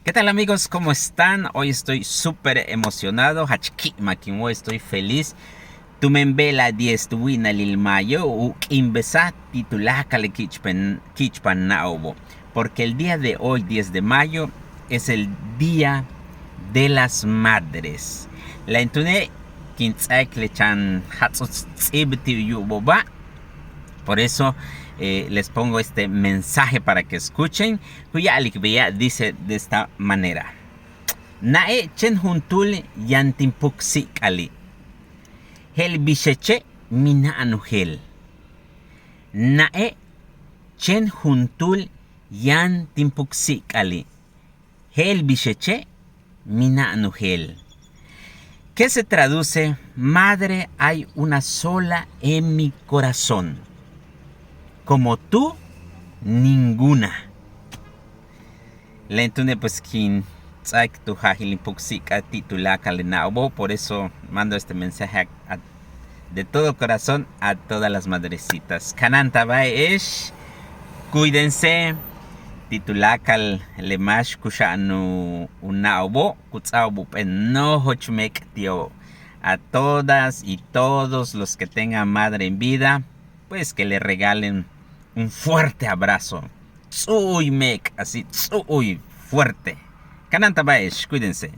¿Qué tal amigos? ¿Cómo están? Hoy estoy súper emocionado. Hachki makinwo, estoy feliz. Tumenbela 10 tuwina lilmayo u imbesa titulakale kichpan naobo. Porque el día de hoy, 10 de mayo, es el Día de las Madres. La entune kintzaklechan hatsotsibti yuboba. Por eso les pongo este mensaje para que escuchen. Cuya alikbeya dice de esta manera. Nae chen juntul yantimpuksi kali. Hel bisheche mina anuhel. Nae chen juntul yantimpuksi kali. Hel bisheche mina anuhel. ¿Qué se traduce? Madre, hay una sola en mi corazón. Como tú, ninguna. Lentune pues quien tu jajilipuxica titulaca lenabo. Por eso mando este mensaje de todo corazón a todas las madrecitas. Kananta baesh, cuídense. Titulacal lemash kushanu unaubo kutsaubu enojo chmek tío. A todas y todos los que tengan madre en vida, pues que le regalen un fuerte abrazo. Tsuy mek, así, tsuy, fuerte. Kananta baesh, cuídense.